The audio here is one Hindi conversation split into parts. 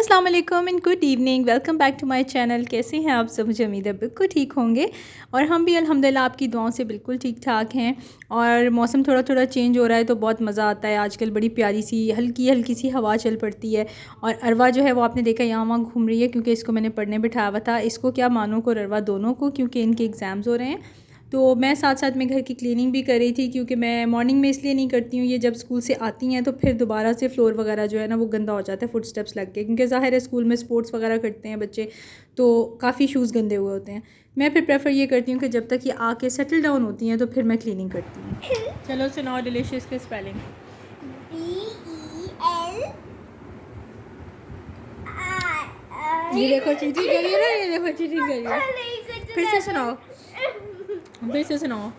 अस्सलाम वालेकुम and good evening. Welcome back to my channel. कैसे हैं आप सब? मुझे उम्मीद है बिल्कुल ठीक होंगे और हम भी अल्हम्दुलिल्लाह आपकी दुआओं से बिल्कुल ठीक ठाक हैं। और मौसम थोड़ा थोड़ा चेंज हो रहा है तो बहुत मज़ा आता है। आजकल बड़ी प्यारी सी हल्की हल्की सी हवा चल पड़ती है। और अरवा जो है वो आपने देखा यहाँ वहाँ घूम रही है, क्योंकि इसको मैंने पढ़ने बिठाया हुआ था। इसको क्या, मानो को और अरवा दोनों को, क्योंकि इनके एग्ज़ाम्स हो रहे हैं। तो मैं साथ साथ में घर की क्लीनिंग भी कर रही थी, क्योंकि मैं मॉर्निंग में इसलिए नहीं करती हूँ, ये जब स्कूल से आती हैं तो फिर दोबारा से फ्लोर वगैरह जो है ना वो गंदा हो जाता है फुट स्टेप्स लग के, क्योंकि ज़ाहिर है स्कूल में स्पोर्ट्स वगैरह करते हैं बच्चे, तो काफ़ी शूज़ गंदे हुए होते हैं। मैं फिर प्रेफर ये करती हूँ कि जब तक ये आके सेटल डाउन होती हैं तो फिर मैं क्लीनिंग करती हूँ। चलो सुनाओ डिलीशियस के स्पेलिंग। ये देखो चीटी करी है ना, ये देखो चीटी करी है। फिर से सुनाओ, फिर से सुनाओ।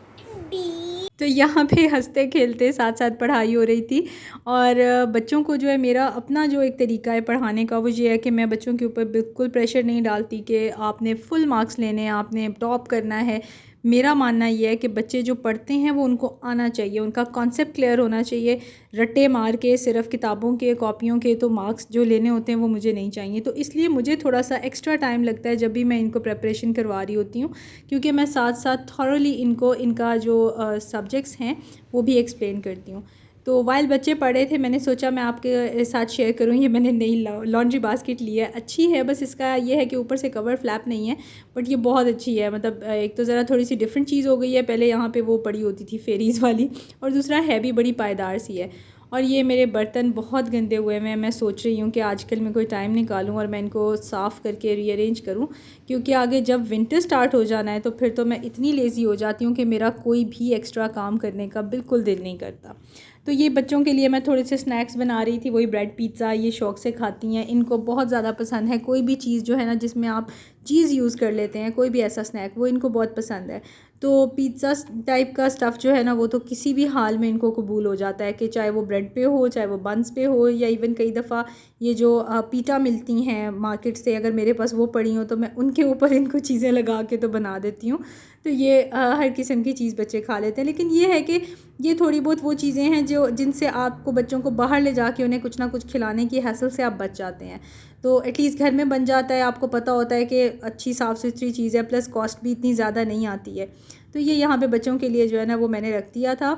तो यहाँ पे हंसते खेलते साथ साथ पढ़ाई हो रही थी। और बच्चों को जो है, मेरा अपना जो एक तरीका है पढ़ाने का, वो ये है कि मैं बच्चों के ऊपर बिल्कुल प्रेशर नहीं डालती कि आपने फुल मार्क्स लेने हैं, आपने टॉप करना है। मेरा मानना ये है कि बच्चे जो पढ़ते हैं वो उनको आना चाहिए, उनका कॉन्सेप्ट क्लियर होना चाहिए। रट्टे मार के सिर्फ किताबों के कॉपियों के तो मार्क्स जो लेने होते हैं वो मुझे नहीं चाहिए। तो इसलिए मुझे थोड़ा सा एक्स्ट्रा टाइम लगता है जब भी मैं इनको प्रिपरेशन करवा रही होती हूँ, क्योंकि मैं साथ साथ थॉरली इनको इनका जो सब्जेक्ट्स हैं वो भी एक्सप्लेन करती हूँ। तो वाइल बच्चे पढ़े थे, मैंने सोचा मैं आपके साथ शेयर करूँ। ये मैंने नई लॉन्ड्री बास्केट ली है, अच्छी है, बस इसका ये है कि ऊपर से कवर फ्लैप नहीं है, बट ये बहुत अच्छी है। मतलब एक तो ज़रा थोड़ी सी डिफरेंट चीज़ हो गई है, पहले यहाँ पे वो पड़ी होती थी फेरीज़ वाली, और दूसरा है भी बड़ी पायदार सी है। और ये मेरे बर्तन बहुत गंदे हुए हैं, मैं सोच रही हूँ कि आजकल मैं कोई टाइम निकालूँ और मैं इनको साफ़ करके रीअरेंज करूँ, क्योंकि आगे जब विंटर स्टार्ट हो जाना है तो फिर तो मैं इतनी लेज़ी हो जाती हूँ कि मेरा कोई भी एक्स्ट्रा काम करने का बिल्कुल दिल नहीं करता। तो ये बच्चों के लिए मैं थोड़े से स्नैक्स बना रही थी, वही ब्रेड पिज़्ज़ा, ये शौक़ से खाती हैं, इनको बहुत ज़्यादा पसंद है। कोई भी चीज़ जो है ना जिसमें आप चीज़ यूज़ कर लेते हैं, कोई भी ऐसा स्नैक, वो इनको बहुत पसंद है। तो पिज़्ज़ा टाइप का स्टफ़ जो है ना वो तो किसी भी हाल में इनको कबूल हो जाता है, कि चाहे वो ब्रेड पे हो, चाहे वो बन्स पे हो, या इवन कई दफ़ा ये जो पीटा मिलती हैं मार्केट से, अगर मेरे पास वो पड़ी हो तो मैं उनके ऊपर इनको चीज़ें लगा के तो बना देती हूँ। तो ये हर किस्म की चीज़ बच्चे खा लेते हैं। लेकिन ये है कि ये थोड़ी बहुत वो चीज़ें हैं जो जिनसे आपको बच्चों को बाहर ले जाके उन्हें कुछ ना कुछ खिलाने की हैसल से आप बच जाते हैं। तो एटलीस्ट घर में बन जाता है, आपको पता होता है कि अच्छी साफ़ सुथरी चीज़ है, प्लस कॉस्ट भी इतनी ज़्यादा नहीं आती है। तो ये यहाँ पे बच्चों के लिए जो है ना वो मैंने रख दिया था।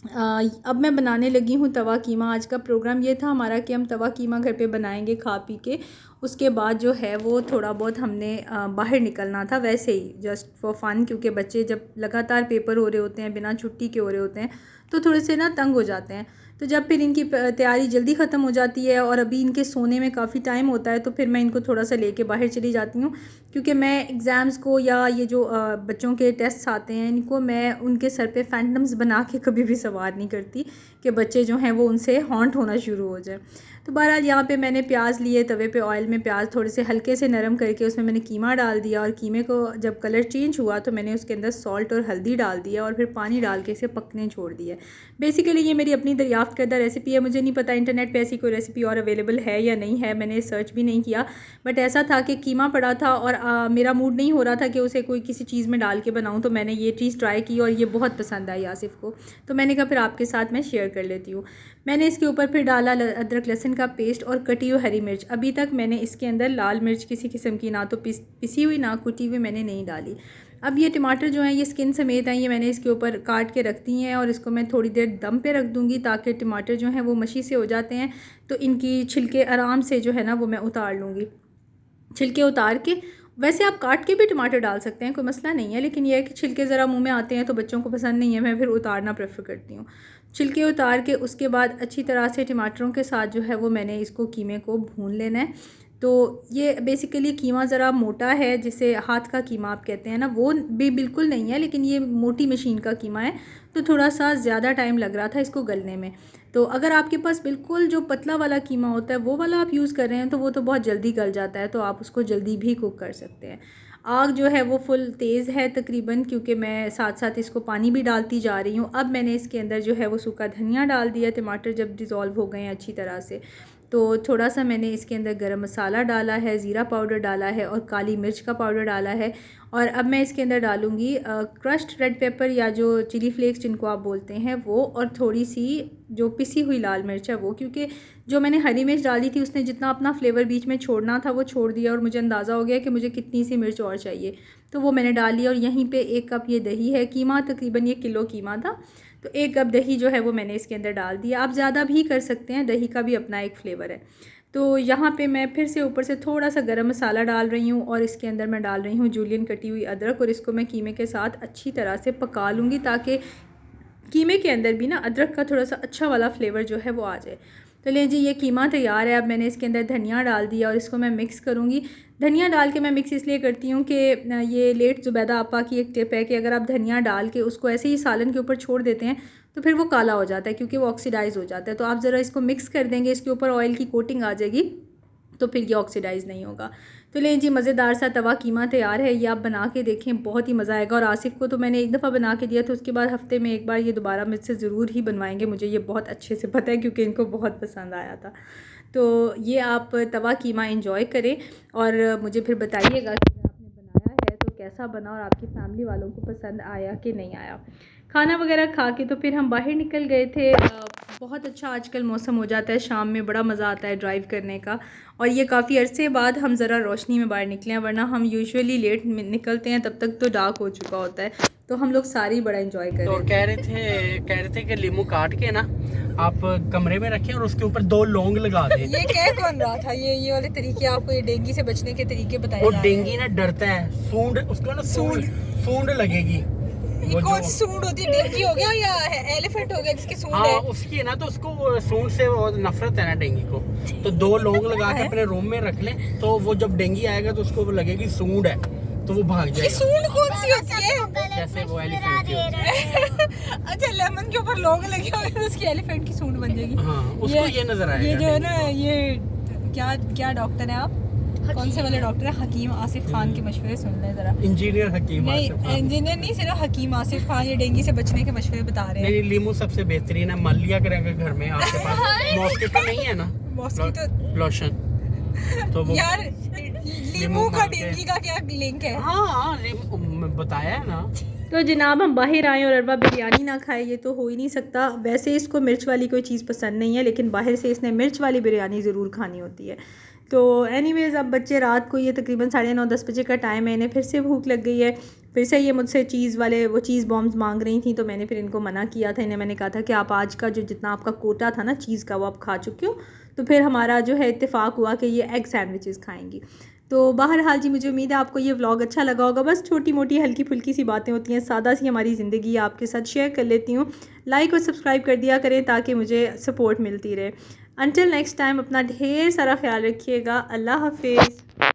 अब मैं बनाने लगी हूँ तवा कीमा। आज का प्रोग्राम ये था हमारा कि हम तवा कीमा घर पे बनाएंगे खा पी के। उसके बाद जो है वो थोड़ा बहुत हमने बाहर निकलना था, वैसे ही जस्ट फॉर फन, क्योंकि बच्चे जब लगातार पेपर हो रहे होते हैं, बिना छुट्टी के हो रहे होते हैं, तो थोड़े से ना तंग हो जाते हैं। तो जब फिर इनकी तैयारी जल्दी ख़त्म हो जाती है और अभी इनके सोने में काफ़ी टाइम होता है, तो फिर मैं इनको थोड़ा सा लेके बाहर चली जाती हूँ, क्योंकि मैं एग्ज़ाम्स को या ये जो बच्चों के टेस्ट आते हैं इनको मैं उनके सर पे फैंटम्स बना के कभी भी सवार नहीं करती कि बच्चे जो हैं वो उनसे हॉन्ट होना शुरू हो जाए। तो बहरहाल यहाँ पे मैंने प्याज लिए, तवे पे ऑयल में प्याज थोड़े से हल्के से नरम करके उसमें मैंने कीमा डाल दिया, और कीमे को जब कलर चेंज हुआ तो मैंने उसके अंदर सॉल्ट और हल्दी डाल दिया और फिर पानी डाल के इसे पकने छोड़ दिया। बेसिकली ये मेरी अपनी दरियाफ्त करदा रेसिपी है, मुझे नहीं पता इंटरनेट पे ऐसी कोई रेसिपी और अवेलेबल है या नहीं है, मैंने सर्च भी नहीं किया। बट ऐसा था कि कीमा पड़ा था और मेरा मूड नहीं हो रहा था कि उसे कोई किसी चीज़ में डाल के बनाऊँ, तो मैंने ये चीज़ ट्राई की और ये बहुत पसंद आई आसिफ़ को, तो मैंने कहा फिर आपके साथ मैं शेयर कर लेती हूँ। मैंने इसके ऊपर फिर डाला अदरक लहसुन का पेस्ट और कटी हुई हरी मिर्च। अभी तक मैंने इसके अंदर लाल मिर्च किसी किस्म की ना तो पिसी हुई ना कुटी हुई मैंने नहीं डाली। अब ये टमाटर जो हैं ये स्किन समेत हैं, ये मैंने इसके ऊपर काट के रख दी हैं और इसको मैं थोड़ी देर दम पे रख दूँगी, ताकि टमाटर जो हैं वो मशी से हो जाते हैं, तो इनकी छिलके आराम से जो है ना वो मैं उतार लूँगी। छिलके उतार के, वैसे आप काट के भी टमाटर डाल सकते हैं, कोई मसला नहीं है, लेकिन यह है कि छिलके ज़रा मुंह में आते हैं तो बच्चों को पसंद नहीं है, मैं फिर उतारना प्रेफर करती हूँ। छिलके उतार के उसके बाद अच्छी तरह से टमाटरों के साथ जो है वो मैंने इसको कीमे को भून लेना है। तो ये बेसिकली कीमा ज़रा मोटा है, जिसे हाथ का कीमा आप कहते हैं ना, वो भी बिल्कुल नहीं है, लेकिन ये मोटी मशीन का कीमा है, तो थोड़ा सा ज़्यादा टाइम लग रहा था इसको गलने में। तो अगर आपके पास बिल्कुल जो पतला वाला कीमा होता है वो वाला आप यूज़ कर रहे हैं तो वो तो बहुत जल्दी गल जाता है, तो आप उसको जल्दी भी कुक कर सकते हैं। आग जो है वो फुल तेज़ है तकरीबन, क्योंकि मैं साथ साथ इसको पानी भी डालती जा रही हूँ। अब मैंने इसके अंदर जो है वो सूखा धनिया डाल दिया, टमाटर जब डिज़ोल्व हो गए हैं अच्छी तरह से, तो थोड़ा सा मैंने इसके अंदर गरम मसाला डाला है, ज़ीरा पाउडर डाला है और काली मिर्च का पाउडर डाला है। और अब मैं इसके अंदर डालूँगी क्रश्ड रेड पेपर या जो चिली फ्लेक्स जिनको आप बोलते हैं वो, और थोड़ी सी जो पिसी हुई लाल मिर्च है वो, क्योंकि जो मैंने हरी मिर्च डाली थी उसने जितना अपना फ्लेवर बीच में छोड़ना था वो छोड़ दिया और मुझे अंदाज़ा हो गया कि मुझे कितनी सी मिर्च और चाहिए, तो वो मैंने डाली। और यहीं पे 1 कप ये दही है, कीमा तकरीबन ये किलो कीमा था, तो 1 कप दही जो है वो मैंने इसके अंदर डाल दिया। आप ज़्यादा भी कर सकते हैं, दही का भी अपना एक फ्लेवर है। तो यहाँ पे मैं फिर से ऊपर से थोड़ा सा गरम मसाला डाल रही हूँ और इसके अंदर मैं डाल रही हूँ जूलियन कटी हुई अदरक, और इसको मैं कीमे के साथ अच्छी तरह से पका लूँगी ताकि कीमे के अंदर भी ना अदरक का थोड़ा सा अच्छा वाला फ्लेवर जो है वो आ जाए। तो ले जी, ये कीमा तैयार है। अब मैंने इसके अंदर धनिया डाल दिया और इसको मैं मिक्स करूँगी। धनिया डाल के मैं मिक्स इसलिए करती हूँ कि ये लेट ज़ुबैदा आपा की एक टिप है कि अगर आप धनिया डाल के उसको ऐसे ही सालन के ऊपर छोड़ देते हैं तो फिर वो काला हो जाता है, क्योंकि वो ऑक्सीडाइज़ हो जाता है। तो आप ज़रा इसको मिक्स कर देंगे, इसके ऊपर ऑयल की कोटिंग आ जाएगी, तो फिर ये ऑक्सीडाइज़ नहीं होगा। तो लें जी, मज़ेदार सा तवा कीमा तैयार है। ये आप बना के देखें, बहुत ही मज़ा आएगा। और आसिफ को तो मैंने एक दफ़ा बना के दिया था, उसके बाद हफ़्ते में एक बार ये दोबारा मुझसे ज़रूर ही बनवाएंगे, मुझे ये बहुत अच्छे से पता है क्योंकि इनको बहुत पसंद आया था। तो ये आप तवा कीमा इंजॉय करें और मुझे फिर बताइएगा कि आपने बनाया है तो कैसा बना और आपकी फैमिली वालों को पसंद आया कि नहीं आया। खाना वगैरह खा के तो फिर हम बाहर निकल गए थे। बहुत अच्छा आजकल मौसम हो जाता है, शाम में बड़ा मज़ा आता है ड्राइव करने का। और ये काफ़ी अरसे बाद हम ज़रा रोशनी में बाहर निकले हैं, वरना हम यूजुअली लेट निकलते हैं, तब तक तो डार्क हो चुका होता है। तो हम लोग सारी बड़ा एंजॉय कर रहे तो कह रहे थे कि लीमू काट के ना आप कमरे में रखें और उसके ऊपर 2 लौंग लगा दें। ये कह कौन रहा था? ये वाले तरीके आपको, ये डेंगू से बचने के तरीके बताए वो डेंगू ना डरता है, सूंड उसको ना सूंड लगेगी। ये कौन सी सूंड होती है? डेंगू हो गया या एलिफेंट हो गया जिसकी सूंड हाँ, है? उसकी है ना, तो उसको सूंड से नफरत है ना डेंगू को, तो 2 लौंग लगा के अपने रूम में रख लें, तो वो जब डेंगू आएगा तो उसको लगेगी सूंड है, तो वो भाग जाएगा। सूंड कौन सी होती है? जैसे वो एलिफेंट की होती है। अच्छा, लेमन के ऊपर लौंग लगे हुए तो उसकी एलिफेंट की सूंड बन जाएगी। हाँ, उसको ये नजर आएगा। ये जो है ना, ये क्या डॉक्टर है आप? कौन से वाले डॉक्टर है? हकीम आसिफ खान के मशवरे सुन लें जरा। इंजीनियर हकीम नहीं, आसिफ खान। इंजीनियर नहीं, सिर्फ हकीम आसिफ खान ये डेंगू से बचने के मशवरे बता रहे हैं। नहीं, लीमू सबसे बेहतरीन है, मान लिया करेंगे घर में आपके पास मॉस्किटो नहीं है ना, मॉस्किटो लोशन, तो वो यार लीमू का डेंगू का क्या लिंक है? हाँ, बताया है ना। तो जनाब, हम बाहर आए और अरबा बिरयानी ना खाए, ये तो हो ही नहीं सकता। वैसे इसको मिर्च वाली कोई चीज़ पसंद नहीं है, लेकिन बाहर से इसने मिर्च वाली बिरयानी ज़रूर खानी होती है। तो एनीवेज़, अब बच्चे रात को, ये तकरीबन 9:30-10 बजे का टाइम है, इन्हें फिर से भूख लग गई है। फिर से ये मुझसे चीज़ वाले वो चीज़ बॉम्ब्स मांग रही थी, तो मैंने फिर इनको मना किया था। इन्हें मैंने कहा था कि आप आज का जो जितना आपका कोटा था ना चीज़ का वो आप खा चुके हो। तो फिर हमारा जो है इत्तेफाक हुआ कि ये एग सैंडविचेस खाएंगी। तो बहरहाल जी, मुझे उम्मीद है आपको ये व्लॉग अच्छा लगा होगा। बस छोटी मोटी हल्की फुल्की सी बातें होती हैं, सादा सी हमारी ज़िंदगी आपके साथ शेयर कर लेती हूँ। लाइक और सब्सक्राइब कर दिया करें ताकि मुझे सपोर्ट मिलती रहे। अंटिल नेक्स्ट टाइम, अपना ढेर सारा ख्याल रखिएगा। अल्लाह हाफिज़।